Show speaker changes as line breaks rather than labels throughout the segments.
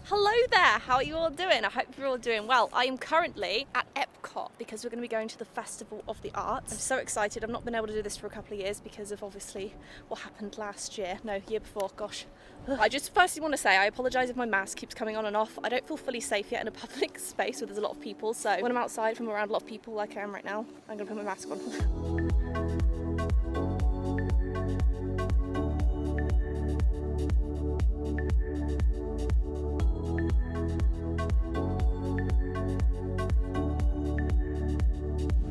Hello there, how are you all doing? I hope you're all doing well. I am currently at Epcot because we're going to be going to the Festival of the Arts. I'm so excited. I've not been able to do this for a couple of years because of obviously what happened last year. No, year before, gosh. I just firstly want to say I apologise if my mask keeps coming on and off. I don't feel fully safe yet in a public space where there's a lot of people, so when I'm outside from around a lot of people like I am right now, I'm going to put my mask on.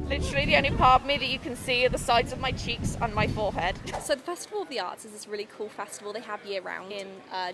Literally the only part of me that you can see are the sides of my cheeks and my forehead. So the Festival of the Arts is this really cool festival they have year round in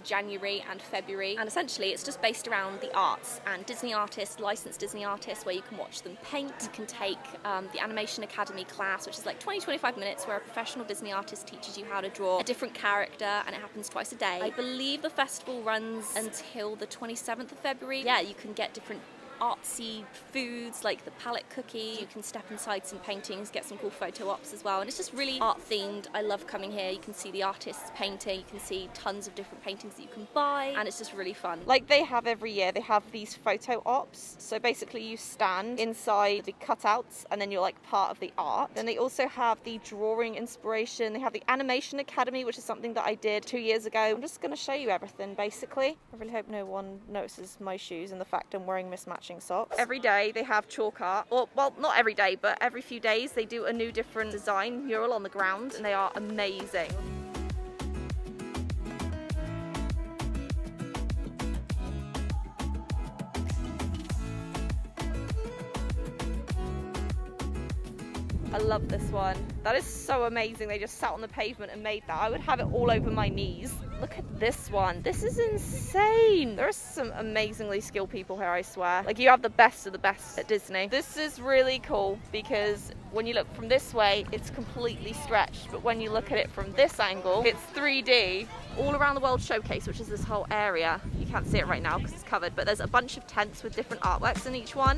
January and February, and essentially it's just based around the arts and Disney artists, licensed Disney artists, where you can watch them paint. You can take the Animation Academy class, which is like 20-25 minutes, where a professional Disney artist teaches you how to draw a different character, and it happens twice a day. I believe the festival runs until the 27th of February. Yeah, you can get different artsy foods like the palette cookie. You can step inside some paintings, get some cool photo ops as well, and it's just really art themed. I love coming here. You can see the artists painting, you can see tons of different paintings that you can buy, and it's just really fun. Like they have every year, they have these photo ops, so basically you stand inside the cutouts and then you're like part of the art. Then they also have the drawing inspiration, they have the Animation Academy, which is something that I did 2 years ago. I'm just going to show you everything basically. I really hope no one notices my shoes and the fact I'm wearing mismatching socks. Every day they have chalk art, or well, not every day, but every few days they do a new different design mural on the ground, and they are amazing. I love this one. That is so amazing. They just sat on the pavement and made that. I would have it all over my knees. Look at this one. This is insane. There are some amazingly skilled people here, I swear. Like, you have the best of the best at Disney. This is really cool because when you look from this way, it's completely stretched. But when you look at it from this angle, it's 3D. All around the World Showcase, which is this whole area. You can't see it right now because it's covered, but there's a bunch of tents with different artworks in each one.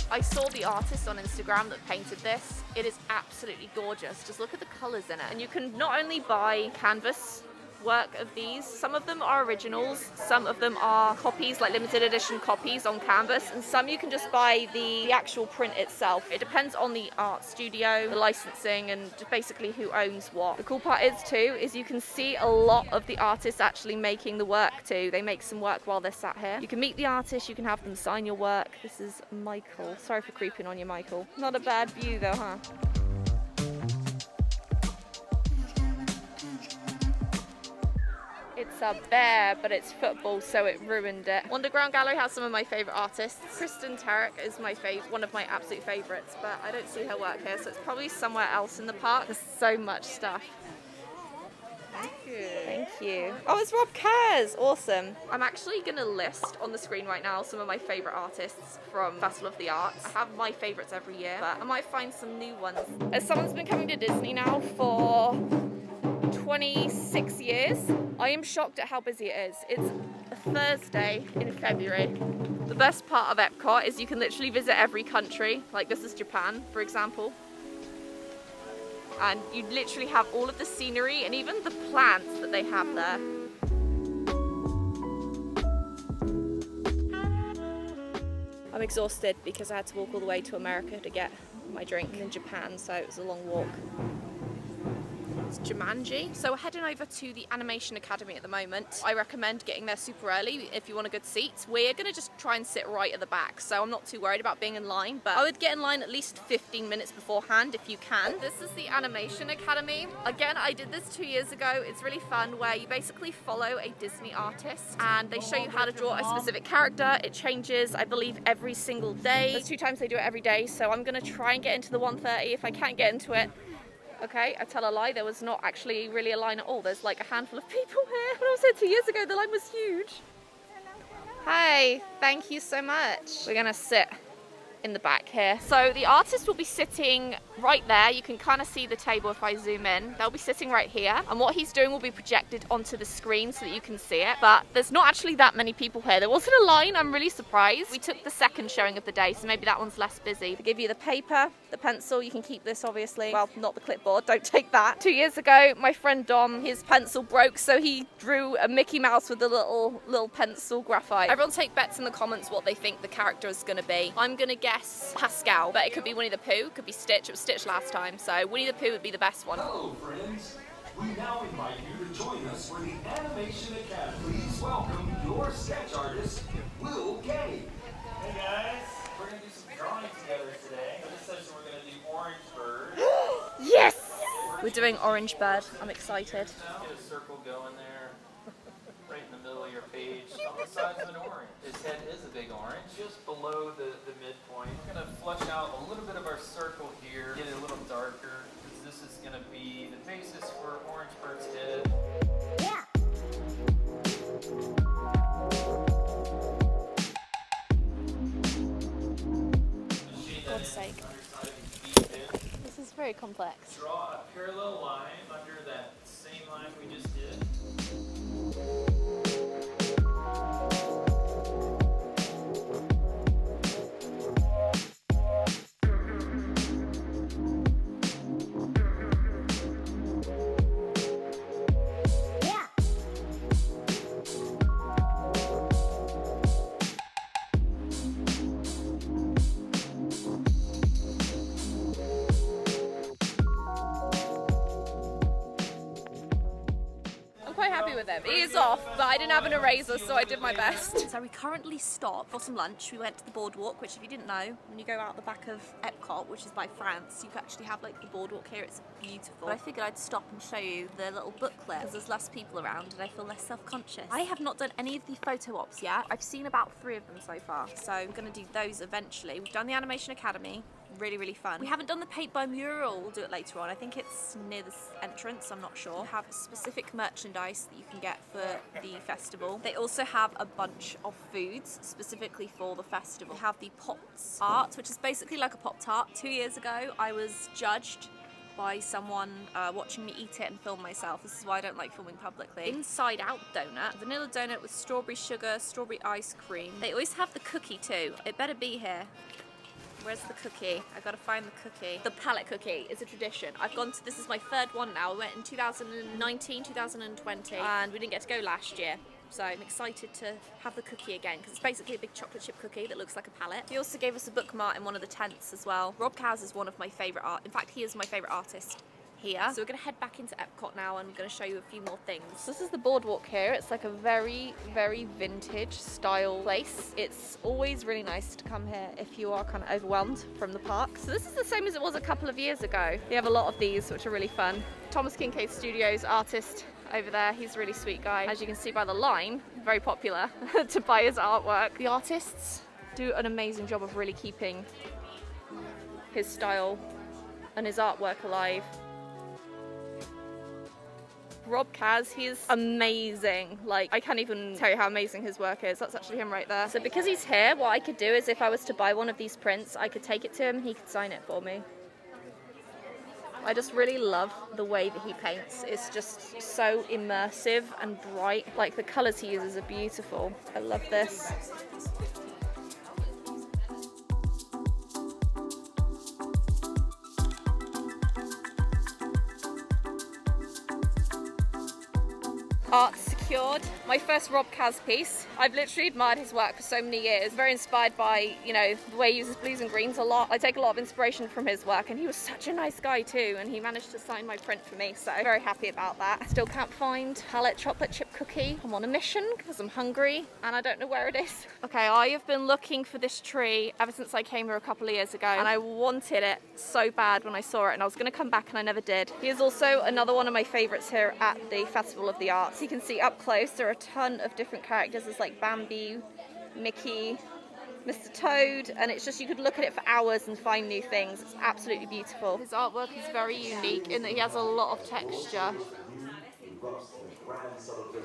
I saw the artist on Instagram that painted this. It is absolutely gorgeous. Just look at the colours in it. And you can not only buy canvas work of these, some of them are originals, some of them are copies, like limited edition copies on canvas, and some you can just buy the actual print itself. It depends on the art studio, the licensing, and just basically who owns what. The cool part is too, is you can see a lot of the artists actually making the work too. They make some work while they're sat here. You can meet the artist, you can have them sign your work. This is Michael. Sorry for creeping on you, Michael. Not a bad view though, huh? It's a bear, but it's football, so it ruined it. Underground Gallery has some of my favourite artists. Kristen Tarek is one of my absolute favourites, but I don't see her work here, so it's probably somewhere else in the park. There's so much stuff. Thank you. Thank you. Oh, it's Rob Cares. Awesome. I'm actually going to list on the screen right now some of my favourite artists from Festival of the Arts. I have my favourites every year, but I might find some new ones. As someone's been coming to Disney now for 26 years, I am shocked at how busy it is. It's a Thursday in February. The best part of Epcot is you can literally visit every country. Like this is Japan, for example. And you literally have all of the scenery and even the plants that they have there. I'm exhausted because I had to walk all the way to America to get my drink in Japan, so it was a long walk. It's Jumanji. So we're heading over to the Animation Academy at the moment. I recommend getting there super early if you want a good seat. We're going to just try and sit right at the back, so I'm not too worried about being in line, but I would get in line at least 15 minutes beforehand if you can. This is the Animation Academy. Again, I did this 2 years ago. It's really fun where you basically follow a Disney artist and they show you how to draw a specific character. It changes, I believe, every single day. There's 2 times they do it every day, so I'm going to try and get into the 1:30. If I can't get into it, okay, I tell a lie, there was not actually really a line at all. There's like a handful of people here. When I was here 2 years ago, the line was huge. Hi, thank you so much. We're gonna sit in the back here. So the artist will be sitting right there. You can kind of see the table if I zoom in. They'll be sitting right here, and what he's doing will be projected onto the screen so that you can see it. But there's not actually that many people here. There wasn't a line. I'm really surprised. We took the second showing of the day, so maybe that one's less busy. They give you the paper, the pencil. You can keep this, obviously. Well, not the clipboard. Don't take that. 2 years ago, my friend Dom, his pencil broke, so he drew a Mickey Mouse with a little pencil graphite. Everyone take bets in the comments what they think the character is going to be. I'm going to guess Pascal, but it could be Winnie the Pooh, could be Stitch. It was Stitch last time, so Winnie the Pooh would be the best one.
Hello, friends. We now invite you to join us for the Animation Academy. Please welcome your sketch artist, Will Kay.
Hey guys, we're going to do some drawing together today. For this session we're going to do Orange Bird.
Yes! We're doing Orange Bird. I'm excited.
Get a circle going there, right in the middle of your page, on the size of an orange. His head is a big orange, just below the midpoint. We're going to flush out a little bit of our circle here, get it a little darker, because this is going to be the basis for Orange Bird's head.
God's sake. This is very complex.
Draw a parallel line under that same line we just did.
Quite happy with him. He is off, but I didn't have an eraser, so I did my best. So we currently stopped for some lunch. We went to the boardwalk, which if you didn't know, when you go out the back of Epcot, which is by France, you can actually have like the boardwalk here. It's beautiful. But I figured I'd stop and show you the little booklet because there's less people around and I feel less self-conscious. I have not done any of the photo ops yet. I've seen about 3 of them so far, so I'm going to do those eventually. We've done the Animation Academy. Really fun. We haven't done the paint by mural. We'll do it later on. I think it's near this entrance, I'm not sure. We have specific merchandise that you can get for the festival. They also have a bunch of foods specifically for the festival. They have the Pops art, which is basically like a Pop-Tart. 2 years ago I was judged by someone watching me eat it and film myself. This is why I don't like filming publicly. Inside Out donut, vanilla donut with strawberry sugar, strawberry ice cream. They always have the cookie too. It better be here. Where's the cookie? I gotta find the cookie. The palette cookie is a tradition. I've gone to, this is my 3rd one now. I went in 2019, 2020, and we didn't get to go last year. So I'm excited to have the cookie again because it's basically a big chocolate chip cookie that looks like a palette. He also gave us a bookmark in one of the tents as well. Rob Kaz is one of my favourite art. In fact, he is my favourite artist here. So we're going to head back into Epcot now and I'm going to show you a few more things. This is the boardwalk here. It's like a very vintage style place. It's always really nice to come here if you are kind of overwhelmed from the park. So this is the same as it was a couple of years ago. They have a lot of these which are really fun. Thomas Kincaid Studios artist over there. He's a really sweet guy. As you can see by the line, very popular to buy his artwork. The artists do an amazing job of really keeping his style and his artwork alive. Rob Kaz, he's amazing. Like, I can't even tell you how amazing his work is. That's actually him right there. So because he's here, what I could do is if I was to buy one of these prints, I could take it to him, he could sign it for me. I just really love the way that he paints. It's just so immersive and bright. Like, the colours he uses are beautiful. I love this. Art secured. My first Rob Kaz piece. I've literally admired his work for so many years. Very inspired by, you know, the way he uses blues and greens a lot. I take a lot of inspiration from his work and he was such a nice guy too, and he managed to sign my print for me, so very happy about that. I still can't find palette chocolate chip cookie. I'm on a mission because I'm hungry and I don't know where it is. Okay, I have been looking for this tree ever since I came here a couple of years ago and I wanted it so bad when I saw it and I was going to come back and I never did. He is also another one of my favourites here at the Festival of the Arts. You can see up close there are a ton of different characters. There's like Bambi, Mickey, Mr. Toad, and it's just, you could look at it for hours and find new things. It's absolutely beautiful. His artwork is very unique in that he has a lot of texture.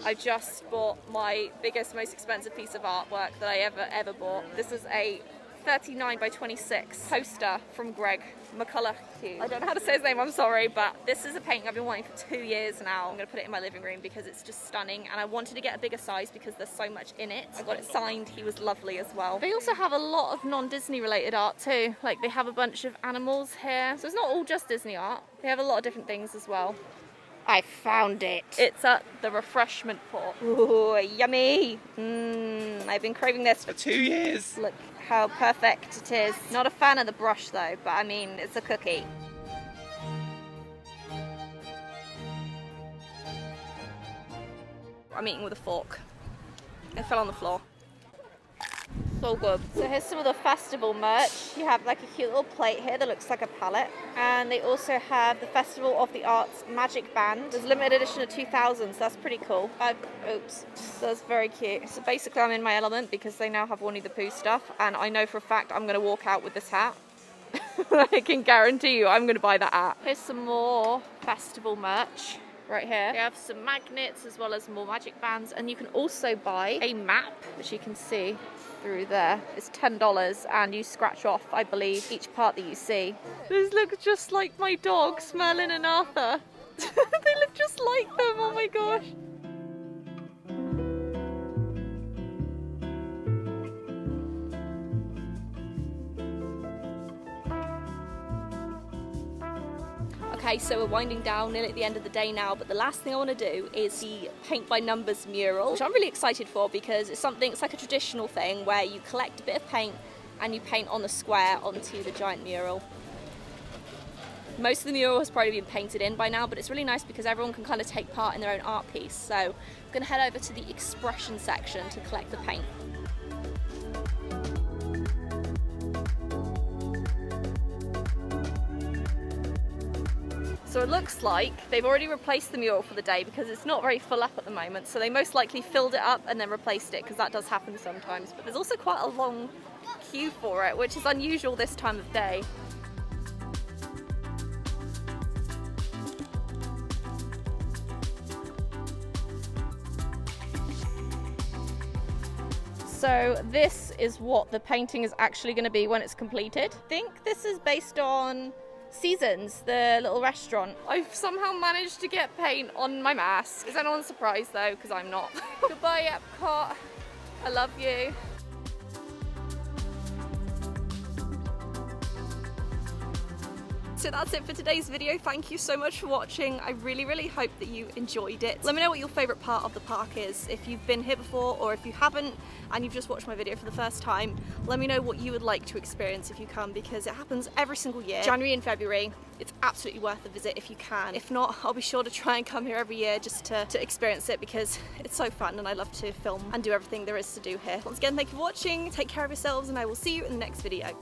I just bought my biggest, most expensive piece of artwork that I ever bought. This is a 39 by 26 poster from Greg McCullough. I don't know how to say his name, I'm sorry, but this is a painting I've been wanting for 2 years now. I'm gonna put it in my living room because it's just stunning, and I wanted to get a bigger size because there's so much in it. I got it signed, he was lovely as well. They also have a lot of non-Disney related art too. Like they have a bunch of animals here. So it's not all just Disney art. They have a lot of different things as well. I found it. It's at the refreshment pot. Ooh, yummy. I've been craving this for
2 years.
Look how perfect it is. Not a fan of the brush though, but I mean, it's a cookie. I'm eating with a fork. It fell on the floor. So good. So here's some of the festival merch. You have like a cute little plate here that looks like a palette. And they also have the Festival of the Arts Magic Band. There's a limited edition of 2000, so that's pretty cool. Oops. That's very cute. So basically I'm in my element because they now have Winnie the Pooh stuff. And I know for a fact I'm going to walk out with this hat. I can guarantee you I'm going to buy that hat. Here's some more festival merch. Right here, we have some magnets as well as more magic bands, and you can also buy a map, which you can see through there. It's $10 and you scratch off, I believe, each part that you see. These look just like my dogs, Merlin and Arthur. They look just like them, oh my gosh. Okay, so we're winding down nearly at the end of the day now, but the last thing I want to do is the paint by numbers mural, which I'm really excited for because it's like a traditional thing where you collect a bit of paint and you paint on the square onto the giant mural. Most of the mural has probably been painted in by now, but it's really nice because everyone can kind of take part in their own art piece. So I'm going to head over to the expression section to collect the paint. So it looks like they've already replaced the mural for the day because it's not very full up at the moment. So they most likely filled it up and then replaced it because that does happen sometimes. But there's also quite a long queue for it, which is unusual this time of day. So this is what the painting is actually going to be when it's completed. I think this is based on Seasons, the little restaurant. I've somehow managed to get paint on my mask. Is anyone surprised though? Because I'm not. Goodbye Epcot. I love you. So that's it for today's video. Thank you so much for watching. I really hope that you enjoyed it. Let me know what your favourite part of the park is. If you've been here before or if you haven't and you've just watched my video for the first time, let me know what you would like to experience if you come, because it happens every single year, January and February. It's absolutely worth a visit if you can. If not, I'll be sure to try and come here every year just to experience it because it's so fun and I love to film and do everything there is to do here. Once again, thank you for watching. Take care of yourselves and I will see you in the next video.